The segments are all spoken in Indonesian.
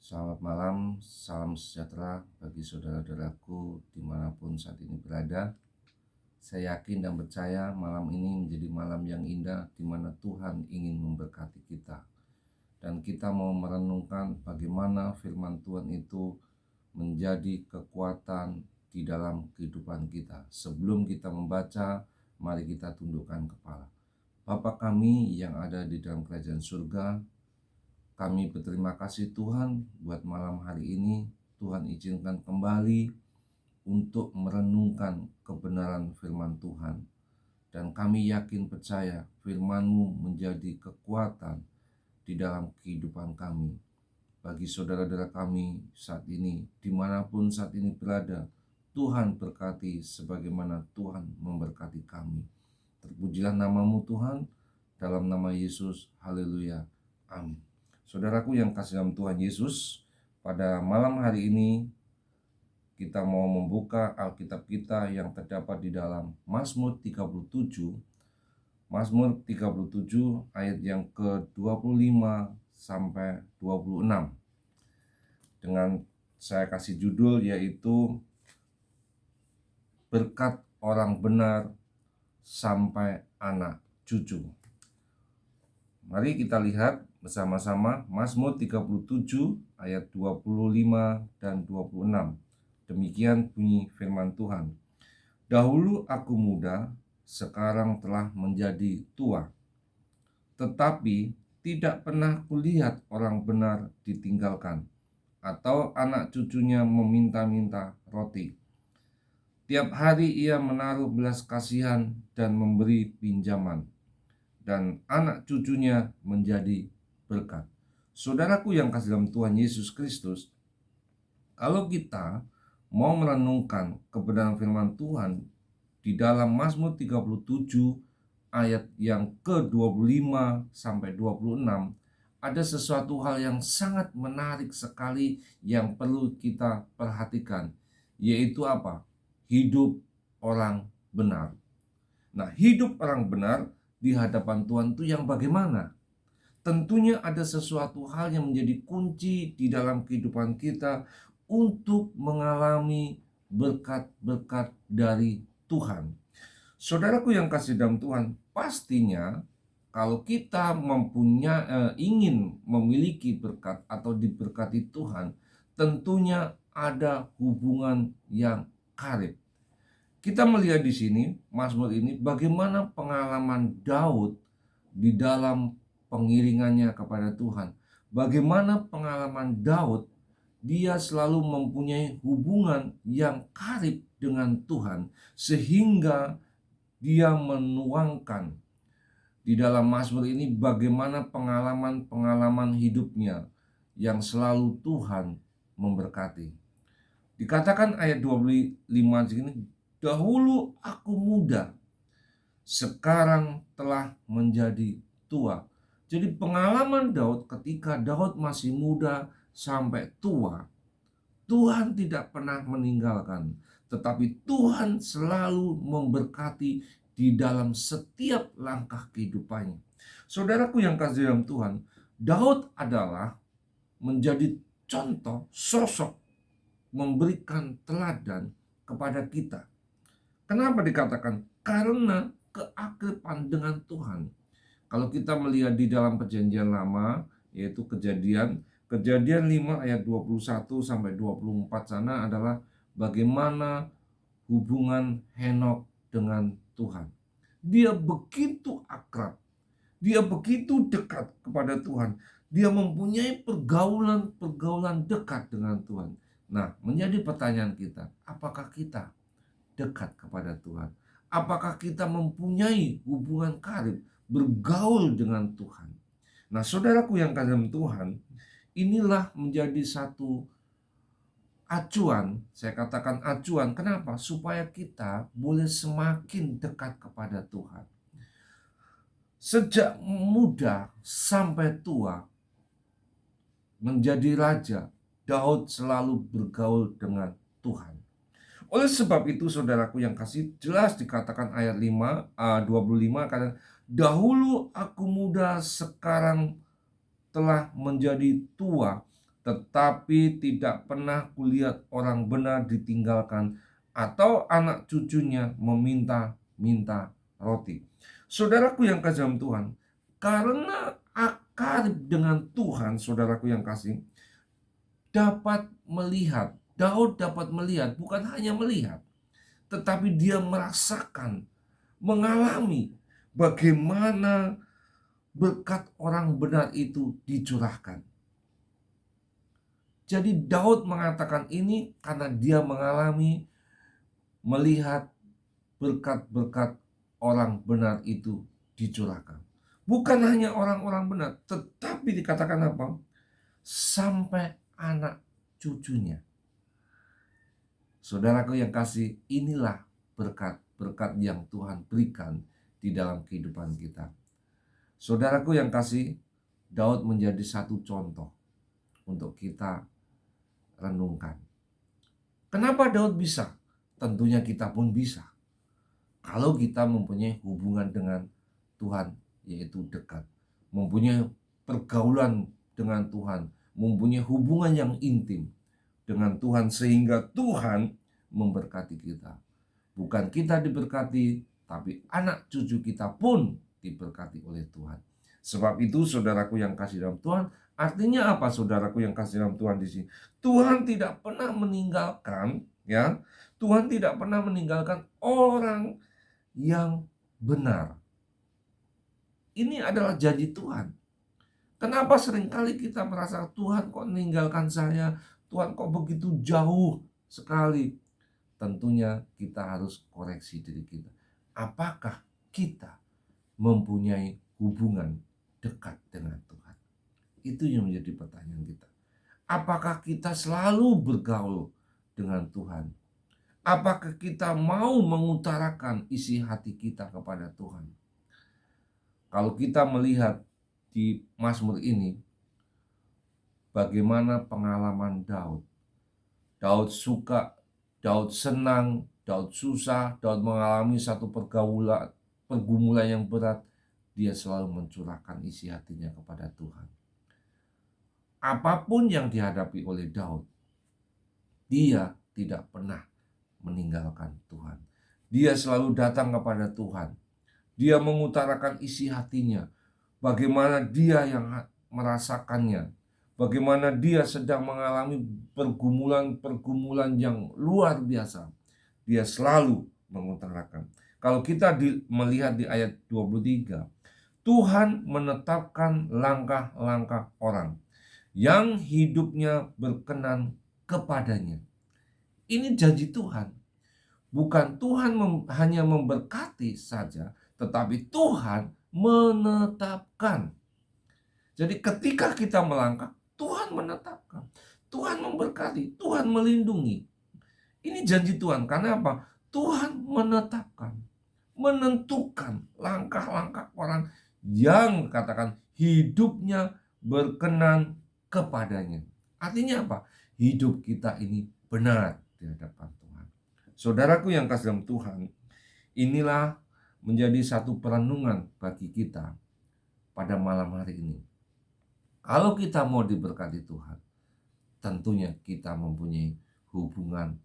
Selamat malam, salam sejahtera bagi saudara-saudaraku dimanapun saat ini berada. Saya yakin dan percaya malam ini menjadi malam yang indah di mana Tuhan ingin memberkati kita. Dan kita mau merenungkan bagaimana firman Tuhan itu menjadi kekuatan di dalam kehidupan kita. Sebelum kita membaca, mari kita tundukkan kepala. Bapa kami yang ada di dalam kerajaan surga, kami berterima kasih Tuhan buat malam hari ini. Tuhan izinkan kembali untuk merenungkan kebenaran firman Tuhan. Dan kami yakin percaya firman-Mu menjadi kekuatan di dalam kehidupan kami. Bagi saudara-saudara kami saat ini, dimanapun saat ini berada, Tuhan berkati sebagaimana Tuhan memberkati kami. Terpujilah nama-Mu Tuhan, dalam nama Yesus, haleluya, amin. Saudaraku yang kasih dalam Tuhan Yesus, pada malam hari ini kita mau membuka Alkitab kita yang terdapat di dalam Mazmur 37. Mazmur 37 ayat yang ke-25 sampai 26. Dengan saya kasih judul yaitu berkat orang benar sampai anak cucu. Mari kita lihat bersama-sama Mazmur 37 ayat 25 dan 26. Demikian bunyi firman Tuhan. Dahulu aku muda, sekarang telah menjadi tua. Tetapi tidak pernah kulihat orang benar ditinggalkan, atau anak cucunya meminta-minta roti. Tiap hari ia menaruh belas kasihan dan memberi pinjaman, dan anak cucunya menjadi berkat. Saudaraku yang kasih dalam Tuhan Yesus Kristus, kalau kita mau merenungkan kebenaran firman Tuhan di dalam Mazmur 37 ayat yang ke-25 sampai 26, ada sesuatu hal yang sangat menarik sekali yang perlu kita perhatikan, yaitu apa? Hidup orang benar. Nah, hidup orang benar di hadapan Tuhan itu yang bagaimana? Tentunya ada sesuatu hal yang menjadi kunci di dalam kehidupan kita untuk mengalami berkat-berkat dari Tuhan. Saudaraku yang kasih dalam Tuhan, pastinya kalau kita ingin memiliki berkat atau diberkati Tuhan, tentunya ada hubungan yang karib. Kita melihat di sini Mazmur ini bagaimana pengalaman Daud di dalam pengiringannya kepada Tuhan. Bagaimana pengalaman Daud, dia selalu mempunyai hubungan yang karib dengan Tuhan sehingga dia menuangkan di dalam Mazmur ini bagaimana pengalaman-pengalaman hidupnya yang selalu Tuhan memberkati. Dikatakan ayat 25 segini, dahulu aku muda, sekarang telah menjadi tua. Jadi pengalaman Daud ketika Daud masih muda sampai tua, Tuhan tidak pernah meninggalkan, tetapi Tuhan selalu memberkati di dalam setiap langkah kehidupannya. Saudaraku yang kasih dalam Tuhan, Daud adalah menjadi contoh sosok memberikan teladan kepada kita. Kenapa dikatakan? Karena keakraban dengan Tuhan. Kalau kita melihat di dalam perjanjian lama, yaitu Kejadian 5 ayat 21 sampai 24 sana adalah bagaimana hubungan Henok dengan Tuhan. Dia begitu akrab, dia begitu dekat kepada Tuhan. Dia mempunyai pergaulan dekat dengan Tuhan. Nah, menjadi pertanyaan kita, apakah kita dekat kepada Tuhan? Apakah kita mempunyai hubungan karib, bergaul dengan Tuhan? Nah, saudaraku yang kasih Tuhan, inilah menjadi satu acuan, saya katakan acuan, kenapa? Supaya kita boleh semakin dekat kepada Tuhan. Sejak muda sampai tua, menjadi raja, Daud selalu bergaul dengan Tuhan. Oleh sebab itu saudaraku yang kasih, jelas dikatakan ayat 25 kata, dahulu aku muda, sekarang telah menjadi tua, tetapi tidak pernah kulihat orang benar ditinggalkan atau anak cucunya meminta-minta roti. Saudaraku yang kasih dalam Tuhan, karena akarib dengan Tuhan, saudaraku yang kasih, Daud dapat melihat, bukan hanya melihat, tetapi dia merasakan, mengalami bagaimana berkat orang benar itu dicurahkan. Jadi Daud mengatakan ini karena dia mengalami, melihat berkat-berkat orang benar itu dicurahkan. Bukan hanya orang-orang benar, tetapi dikatakan apa? Sampai anak cucunya. Saudaraku yang kasih, inilah berkat-berkat yang Tuhan berikan di dalam kehidupan kita. Saudaraku yang kasih, Daud menjadi satu contoh untuk kita renungkan. Kenapa Daud bisa? Tentunya kita pun bisa. Kalau kita mempunyai hubungan dengan Tuhan, yaitu dekat. Mempunyai pergaulan dengan Tuhan. Mempunyai hubungan yang intim dengan Tuhan, sehingga Tuhan memberkati kita. Bukan kita diberkati, tapi anak cucu kita pun diberkati oleh Tuhan. Sebab itu saudaraku yang kasih dalam Tuhan, artinya apa saudaraku yang kasih dalam Tuhan di sini? Tuhan tidak pernah meninggalkan, ya. Tuhan tidak pernah meninggalkan orang yang benar. Ini adalah janji Tuhan. Kenapa seringkali kita merasa Tuhan kok meninggalkan saya? Tuhan kok begitu jauh sekali? Tentunya kita harus koreksi diri kita. Apakah kita mempunyai hubungan dekat dengan Tuhan? Itu yang menjadi pertanyaan kita. Apakah kita selalu bergaul dengan Tuhan? Apakah kita mau mengutarakan isi hati kita kepada Tuhan? Kalau kita melihat di Mazmur ini, bagaimana pengalaman Daud. Daud suka, Daud senang, Daud susah, Daud mengalami satu pergumulan yang berat. Dia selalu mencurahkan isi hatinya kepada Tuhan. Apapun yang dihadapi oleh Daud, dia tidak pernah meninggalkan Tuhan. Dia selalu datang kepada Tuhan. Dia mengutarakan isi hatinya. Bagaimana dia yang merasakannya. Bagaimana dia sedang mengalami pergumulan-pergumulan yang luar biasa. Dia selalu mengutarakan. Kalau kita melihat di ayat 23, Tuhan menetapkan langkah-langkah orang yang hidupnya berkenan kepadanya. Ini janji Tuhan. Bukan Tuhan hanya memberkati saja, tetapi Tuhan menetapkan. Jadi ketika kita melangkah, Tuhan menetapkan. Tuhan memberkati, Tuhan melindungi. Ini janji Tuhan. Karena apa? Tuhan menetapkan, menentukan langkah-langkah orang yang katakan hidupnya berkenan kepadanya. Artinya apa? Hidup kita ini benar di hadapan Tuhan. Saudaraku yang kasih dalam Tuhan, inilah menjadi satu perenungan bagi kita pada malam hari ini. Kalau kita mau diberkati Tuhan, tentunya kita mempunyai hubungan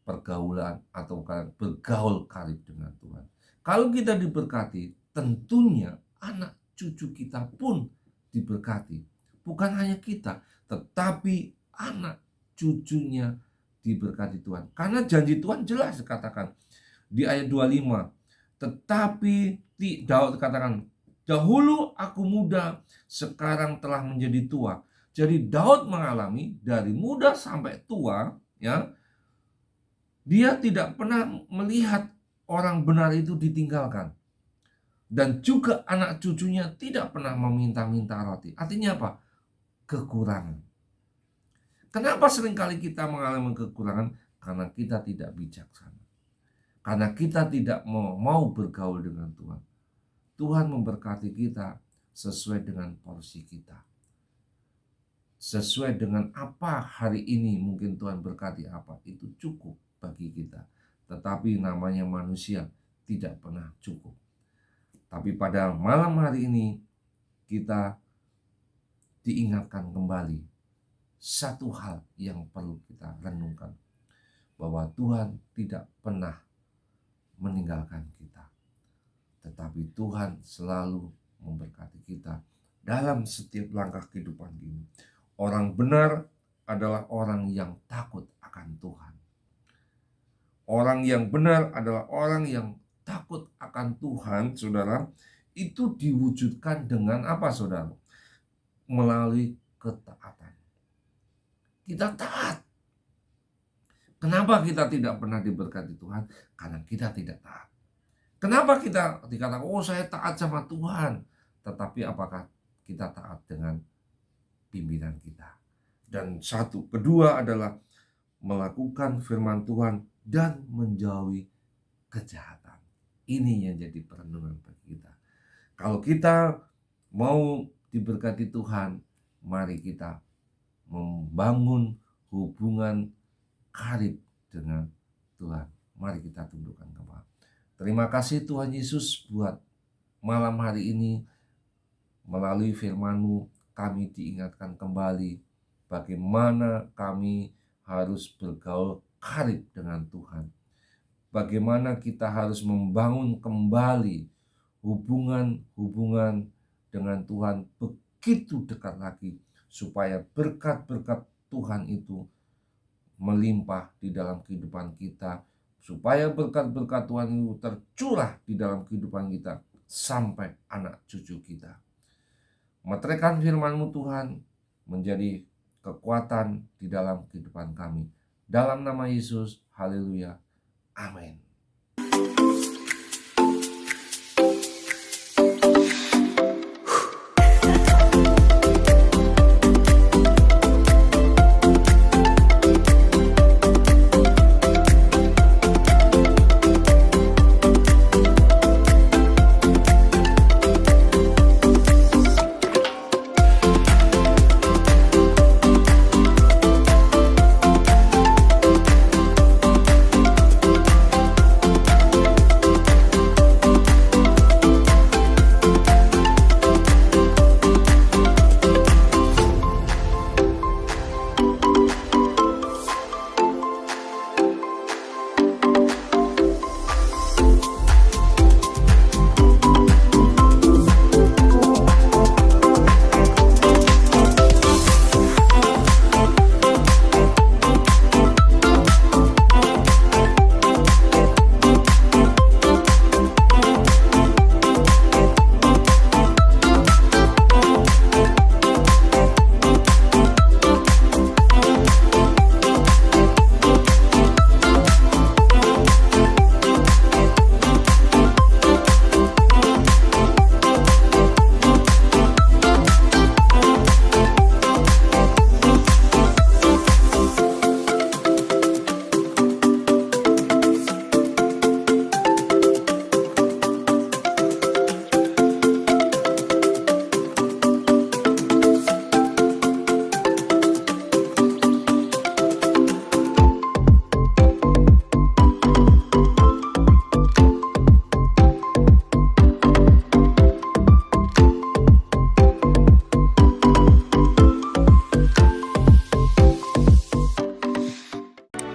pergaulan atau bergaul karib dengan Tuhan. Kalau kita diberkati, tentunya anak cucu kita pun diberkati. Bukan hanya kita, tetapi anak cucunya diberkati Tuhan. Karena janji Tuhan jelas katakan di ayat 25. Tetapi Daud katakan, dahulu aku muda, sekarang telah menjadi tua. Jadi Daud mengalami dari muda sampai tua, ya, dia tidak pernah melihat orang benar itu ditinggalkan. Dan juga anak cucunya tidak pernah meminta-minta roti. Artinya apa? Kekurangan. Kenapa seringkali kita mengalami kekurangan? Karena kita tidak bijaksana. Karena kita tidak mau bergaul dengan Tuhan. Tuhan memberkati kita sesuai dengan porsi kita. Sesuai dengan apa hari ini mungkin Tuhan berkati apa, itu cukup bagi kita. Tetapi namanya manusia tidak pernah cukup. Tapi pada malam hari ini kita diingatkan kembali satu hal yang perlu kita renungkan, bahwa Tuhan tidak pernah meninggalkan kita, tetapi Tuhan selalu memberkati kita dalam setiap langkah kehidupan ini. Orang benar adalah orang yang takut akan Tuhan. Orang yang benar adalah orang yang takut akan Tuhan, saudara. Itu diwujudkan dengan apa, saudara? Melalui ketaatan. Kita taat. Kenapa kita tidak pernah diberkati Tuhan? Karena kita tidak taat. Kenapa kita dikatakan, oh saya taat sama Tuhan, tetapi apakah kita taat dengan pimpinan kita? Dan kedua adalah melakukan firman Tuhan dan menjauhi kejahatan. Ini yang jadi perenungan bagi kita. Kalau kita mau diberkati Tuhan, mari kita membangun hubungan karib dengan Tuhan. Mari kita tundukkan kepala. Terima kasih Tuhan Yesus buat malam hari ini. Melalui firman-Mu kami diingatkan kembali bagaimana kami harus bergaul karib dengan Tuhan. Bagaimana kita harus membangun kembali hubungan dengan Tuhan begitu dekat lagi, supaya berkat-berkat Tuhan itu melimpah di dalam kehidupan kita, supaya berkat-berkat Tuhan itu tercurah di dalam kehidupan kita sampai anak cucu kita. Meteraikan firman-Mu Tuhan menjadi kekuatan di dalam kehidupan kami. Dalam nama Yesus, haleluya, amin.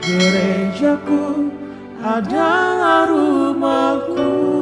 Gerejaku adalah rumahku.